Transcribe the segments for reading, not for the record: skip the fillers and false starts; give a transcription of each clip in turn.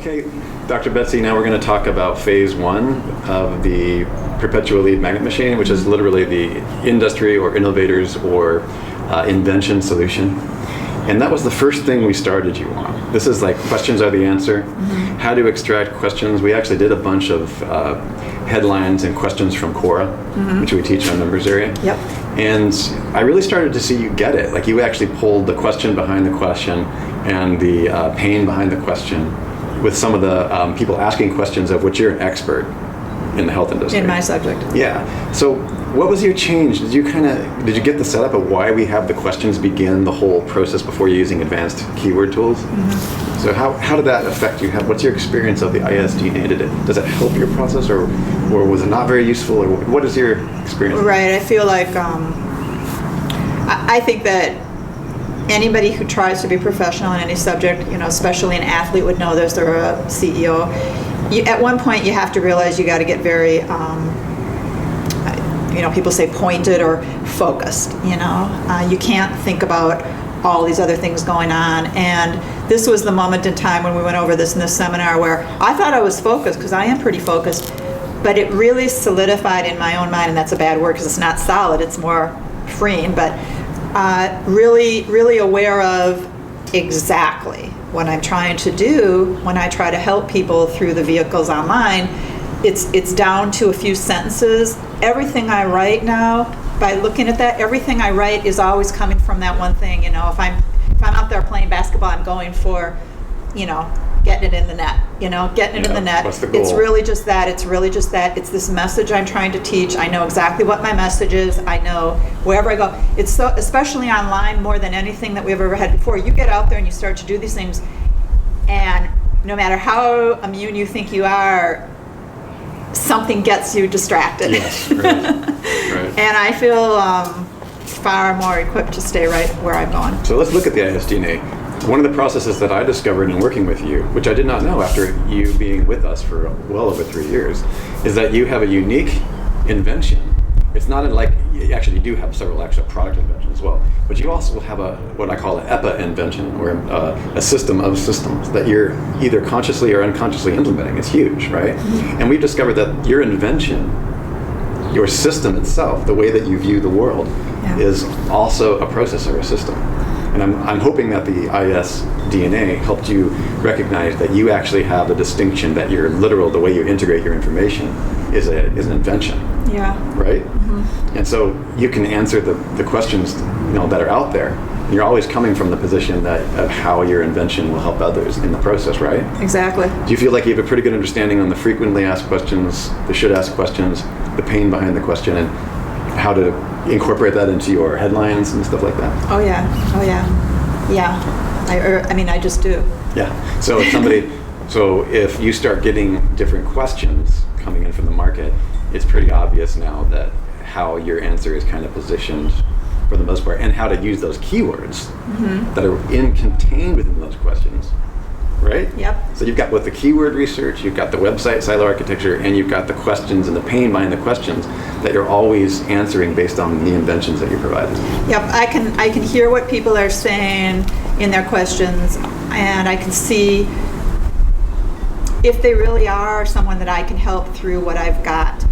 Okay, Dr. Betsy, now we're going to talk about phase one of the perpetual lead magnet machine, which is literally the industry or innovators or invention solution. And that was the first thing we started you on. This is like questions are the answer. Mm-hmm. How to extract questions. We actually did a bunch of headlines and questions from Quora, mm-hmm. which we teach in our members area. Yep. And I really started to see you get it. Like you actually pulled the question behind the question and the pain behind the question with some of the people asking questions of which you're an expert in the health industry. In my subject. Yeah. So what was your change? Did you get the setup of why we have the questions begin the whole process before you're using advanced keyword tools? Mm-hmm. So how did that affect you? What's your experience of the ISDNA? Does it help your process or was it not very useful? Or what is your experience? Right. I feel like I think that anybody who tries to be professional in any subject, especially an athlete would know this, or a CEO, at one point you have to realize you got to get very, people say pointed or focused, You can't think about all these other things going on. And this was the moment in time when we went over this in this seminar where I thought I was focused, because I am pretty focused, but it really solidified in my own mind, and that's a bad word because it's not solid, it's more freeing, but really, really aware of exactly what I'm trying to do when I try to help people through the vehicles online. It's down to a few sentences. Everything I write now, by looking at that, everything I write is always coming from that one thing. If I'm out there playing basketball, I'm going for, getting it in the net. Getting it in the net. What's the goal? It's really just that. It's this message I'm trying to teach. I know exactly what my message is. I know wherever I go. It's so, especially online, more than anything that we've ever had before. You get out there and you start to do these things, and no matter how immune you think you are, something gets you distracted. Yes, right. And I feel far more equipped to stay right where I'm going. So let's look at the ISDNA. One of the processes that I discovered in working with you, which I did not know after you being with us for well over 3 years, is that you have a unique invention. It's not like, you do have several actual product inventions as well, but you also have what I call an EPA invention, or a system of systems that you're either consciously or unconsciously implementing. It's huge, right? Mm-hmm. And we've discovered that your invention, your system itself, the way that you view the world, is also a process or a system. And I'm hoping that the ISDNA helped you recognize that you actually have a distinction, that your the way you integrate your information is an invention. Yeah. Right? Mm-hmm. And so you can answer the questions that are out there. And you're always coming from the position of how your invention will help others in the process, right? Exactly. Do you feel like you have a pretty good understanding on the frequently asked questions, the should ask questions, the pain behind the question, and how to incorporate that into your headlines and stuff like that? Oh yeah. I just do. Yeah. So if you start getting different questions coming in from the market, it's pretty obvious now that how your answer is kind of positioned for the most part, and how to use those keywords mm-hmm. that are contained within those questions. Right? Yep. So you've got both the keyword research, you've got the website silo architecture, and you've got the questions and the pain behind the questions that you're always answering based on the inventions that you provided. Yep. I can hear what people are saying in their questions, and I can see if they really are someone that I can help through what I've got.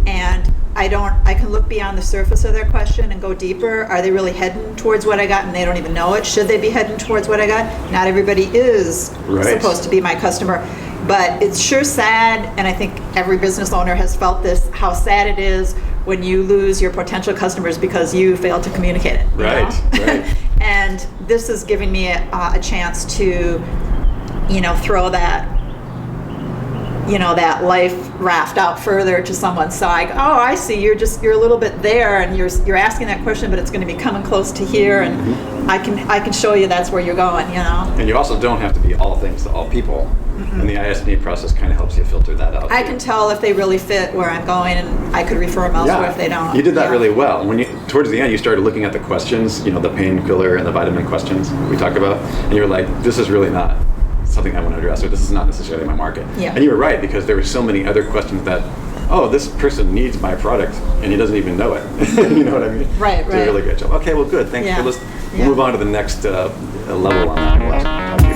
And I can look beyond the surface of their question and go deeper. Are they really heading towards what I got and they don't even know it? Should they be heading towards what I got? Not everybody is supposed to be my customer, but it's sure sad, and I think every business owner has felt this, how sad it is when you lose your potential customers because you failed to communicate it. Right. And this is giving me a chance to, throw that life raft out further to someone's side. Oh, I see. You're a little bit there, and you're asking that question, but it's going to be coming close to here, and mm-hmm. I can show you that's where you're going. And you also don't have to be all things to all people. Mm-hmm. And the ISDNA process kind of helps you filter that out. I can tell if they really fit where I'm going, and I could refer them elsewhere if they don't. You did that really well. When towards the end, you started looking at the questions, the painkiller and the vitamin questions we talk about, and you were like, this is really not something I want to address, or this is not necessarily my market. Yeah. And you were right, because there were so many other questions that, this person needs my product and he doesn't even know it. You know what I mean? Right. Did a really great job. Okay, well, good. Thanks for listening. We'll move on to the next level on that.